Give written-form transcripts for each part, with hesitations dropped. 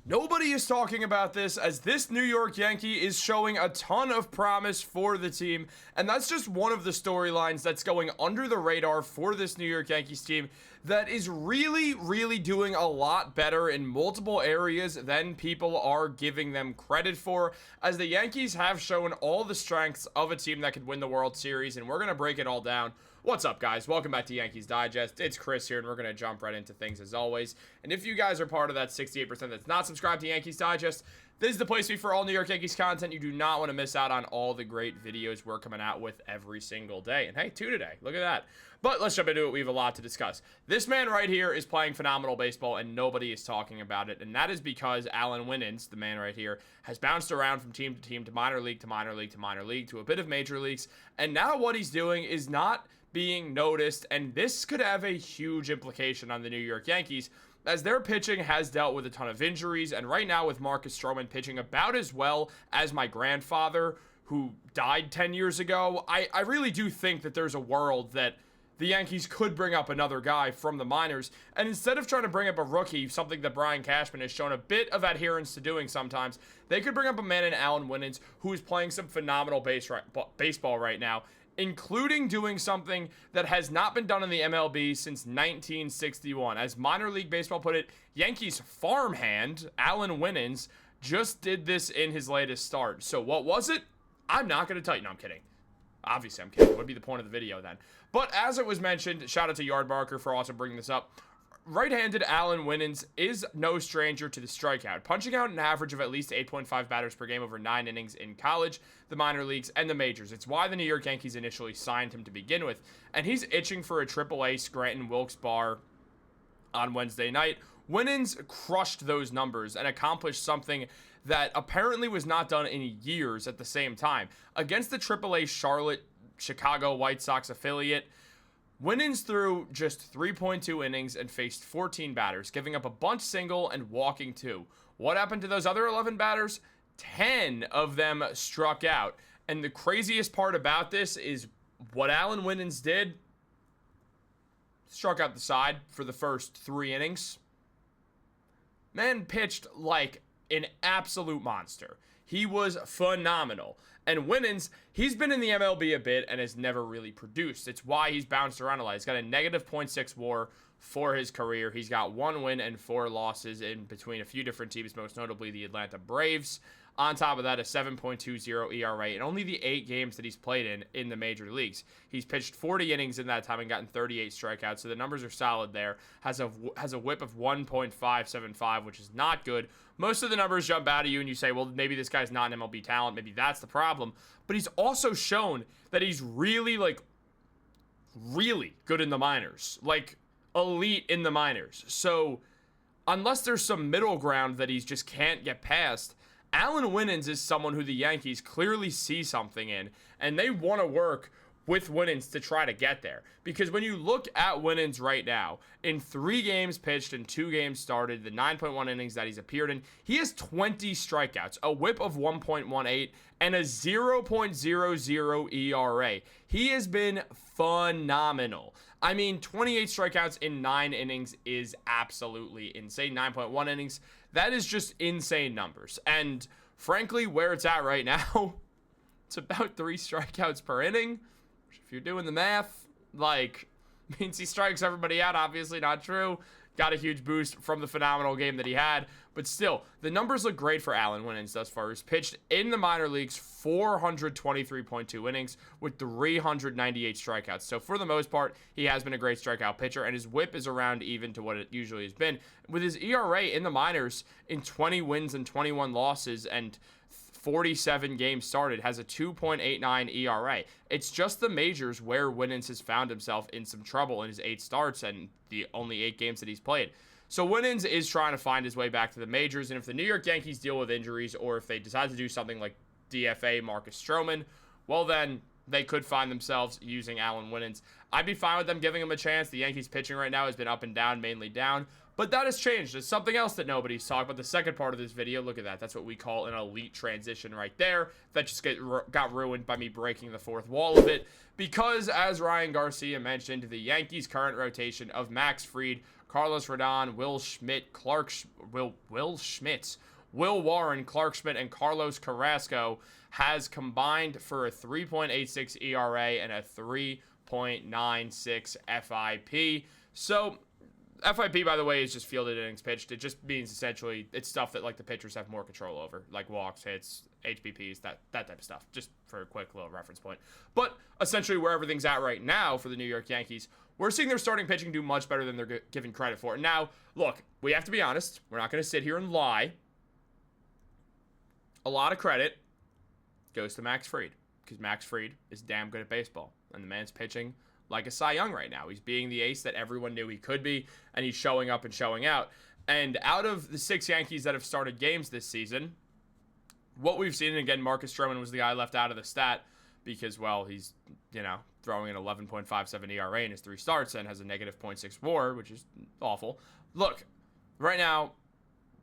Nobody is talking about this, as this New York Yankee is showing a ton of promise for the team, and that's just one of the storylines that's going under the radar for this New York Yankees team that is really doing a lot better in multiple areas than people are giving them credit for, as the Yankees have shown all the strengths of a team that could win the World Series, and we're going to break it all down. What's up, guys? Welcome back to Yankees Digest. It's Chris here, and we're going to jump right into things as always. And if you guys are part of that 68% that's not subscribed to Yankees Digest, this is the place to be for all New York Yankees content. You do not want to miss out on all the great videos we're coming out with every single day. And hey, 2 today. Look at that. But let's jump into it. We have a lot to discuss. This man right here is playing phenomenal baseball, and nobody is talking about it. And that is because Allan Winans, the man right here, has bounced around from team to team, to minor league, to minor league, to minor league, to a bit of major leagues. And now what he's doing is not being noticed, and this could have a huge implication on the New York Yankees, as their pitching has dealt with a ton of injuries, and right now with Marcus Stroman pitching about as well as my grandfather, who died 10 years ago, I really do think that there's a world that the Yankees could bring up another guy from the minors, and instead of trying to bring up a rookie, something that Brian Cashman has shown a bit of adherence to doing sometimes, they could bring up a man in Allan Winans who is playing some phenomenal baseball right now, including doing something that has not been done in the MLB since 1961. As minor league baseball put it, Yankees farmhand, Allan Winans, just did this in his latest start. So what was it? I'm not going to tell you. No, I'm kidding. Obviously, I'm kidding. What would be the point of the video then? But as it was mentioned, shout out to Yardbarker for also bringing this up. Right-handed Allan Winans is no stranger to the strikeout, punching out an average of at least 8.5 batters per game over 9 innings in college, the minor leagues, and the majors. It's why the New York Yankees initially signed him to begin with, and he's itching for a AAA Scranton Wilkes Barre on Wednesday night. Winans crushed those numbers and accomplished something that apparently was not done in years at the same time. Against the AAA Chicago White Sox affiliate, Winans threw just 3.2 innings and faced 14 batters, giving up a bunt single and walking 2. What happened to those other 11 batters? 10 of them struck out. And the craziest part about this is what Allan Winans did, struck out the side for the first 3 innings. Man pitched like an absolute monster. He was phenomenal. And Winans, he's been in the MLB a bit and has never really produced. It's why he's bounced around a lot. He's got a negative .6 WAR for his career. He's got 1 win and 4 losses in between a few different teams, most notably the Atlanta Braves. On top of that, a 7.20 ERA in only the 8 games that he's played in the major leagues. He's pitched 40 innings in that time and gotten 38 strikeouts, so the numbers are solid there. Has a whip of 1.575, which is not good. Most of the numbers jump out at you and you say, well, maybe this guy's not an MLB talent. Maybe that's the problem. But he's also shown that he's really good in the minors. Like, elite in the minors. So, unless there's some middle ground that he just can't get past, Allan Winans is someone who the Yankees clearly see something in, and they want to work with Winans to try to get there. Because when you look at Winans right now, in 3 games pitched and 2 games started, the 9.1 innings that he's appeared in, he has 20 strikeouts, a whip of 1.18, and a 0.00 ERA. He has been phenomenal. I mean, 28 strikeouts in 9 innings is absolutely insane. 9.1 innings, that is just insane numbers. And frankly, where it's at right now, it's about 3 strikeouts per inning. If you're doing the math, means he strikes everybody out. Obviously not true. Got a huge boost from the phenomenal game that he had. But still, the numbers look great for Allan Winans thus far. He's pitched in the minor leagues 423.2 innings with 398 strikeouts. So for the most part, he has been a great strikeout pitcher, and his whip is around even to what it usually has been. With his ERA in the minors in 20 wins and 21 losses and 47 games started, has a 2.89 ERA. It's just the majors where Winans has found himself in some trouble in his 8 starts and the only 8 games that he's played. So Winans is trying to find his way back to the majors, and if the New York Yankees deal with injuries, or if they decide to do something like DFA Marcus Stroman, well then they could find themselves using Allan Winans. I'd be fine with them giving him a chance. The Yankees pitching right now has been up and down, mainly down. But that has changed. It's something else that nobody's talked about. The second part of this video, look at that. That's what we call an elite transition right there. That just got ruined by me breaking the fourth wall of it. Because, as Ryan Garcia mentioned, the Yankees' current rotation of Max Fried, Carlos Rodon, Will Schmidt, Will Warren, Clark Schmidt, and Carlos Carrasco has combined for a 3.86 ERA and a 3.96 FIP. So FIP, by the way, is just fielded innings pitched. It just means essentially it's stuff that like the pitchers have more control over, like walks, hits, HBPs, that type of stuff, just for a quick little reference point. But essentially where everything's at right now for the New York Yankees, we're seeing their starting pitching do much better than they're given credit for. Now, look, we have to be honest. We're not going to sit here and lie. A lot of credit goes to Max Fried, because Max Fried is damn good at baseball, and the man's pitching like a Cy Young right now. He's being the ace that everyone knew he could be, and he's showing up and showing out. And out of the 6 Yankees that have started games this season, what we've seen, and again, Marcus Stroman was the guy left out of the stat because, well, he's, throwing an 11.57 ERA in his 3 starts and has a negative .6 WAR, which is awful. Look, right now,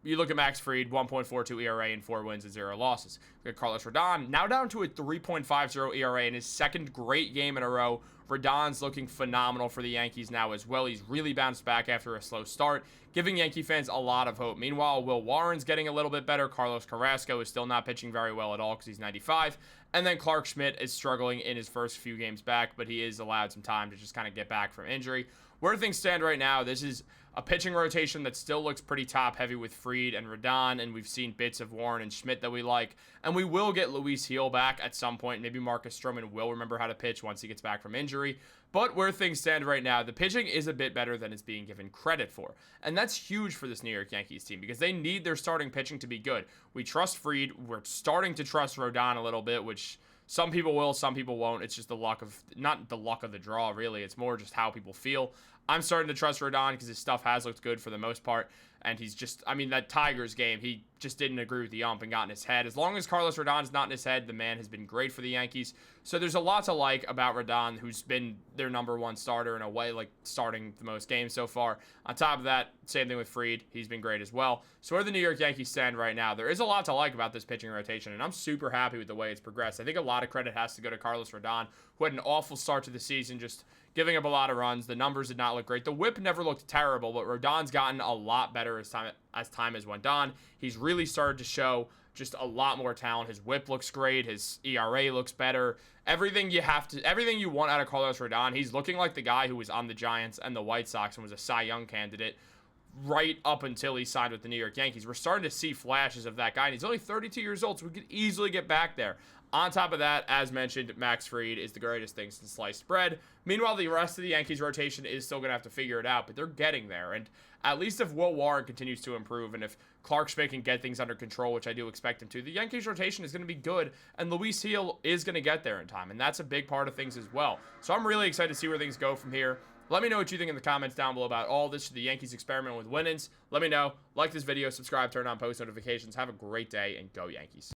you look at Max Fried, 1.42 ERA and 4 wins and 0 losses. Look at Carlos Rodon, now down to a 3.50 ERA in his second great game in a row. Rodon's looking phenomenal for the Yankees now as well. He's really bounced back after a slow start, giving Yankee fans a lot of hope. Meanwhile, Will Warren's getting a little bit better. Carlos Carrasco is still not pitching very well at all because he's 95. And then Clark Schmidt is struggling in his first few games back, but he is allowed some time to just kind of get back from injury. Where things stand right now, this is a pitching rotation that still looks pretty top-heavy with Fried and Rodon, and we've seen bits of Warren and Schmidt that we like. And we will get Luis Gil back at some point. Maybe Marcus Stroman will remember how to pitch once he gets back from injury. But where things stand right now, the pitching is a bit better than it's being given credit for. And that's huge for this New York Yankees team because they need their starting pitching to be good. We trust Fried. We're starting to trust Rodon a little bit, which some people will, some people won't. It's just not the luck of the draw, really. It's more just how people feel. I'm starting to trust Rodon because his stuff has looked good for the most part. And he's just, that Tigers game, he just didn't agree with the ump and got in his head. As long as Carlos Rodon's not in his head, the man has been great for the Yankees. So there's a lot to like about Rodon, who's been their #1 starter in a way, like starting the most games so far. On top of that, same thing with Fried. He's been great as well. So where the New York Yankees stand right now, there is a lot to like about this pitching rotation, and I'm super happy with the way it's progressed. I think a lot of credit has to go to Carlos Rodon, who had an awful start to the season, just giving up a lot of runs. The numbers did not look great. The whip never looked terrible, but Rodon's gotten a lot better as time has went on. He's really started to show just a lot more talent. His whip looks great. His ERA looks better. Everything you want out of Carlos Rodon, he's looking like the guy who was on the Giants and the White Sox and was a Cy Young candidate right up until he signed with the New York Yankees. We're starting to see flashes of that guy, and he's only 32 years old, so we could easily get back there. On top of that, as mentioned, Max Fried is the greatest thing since sliced bread. Meanwhile, the rest of the Yankees rotation is still going to have to figure it out, but they're getting there. And at least if Will Warren continues to improve and if Clark Schmidt can get things under control, which I do expect him to, the Yankees rotation is going to be good, and Luis Gil is going to get there in time, and that's a big part of things as well. So I'm really excited to see where things go from here. Let me know what you think in the comments down below about all this, the Yankees experiment with Winans. Let me know. Like this video, subscribe, turn on post notifications. Have a great day, and go Yankees.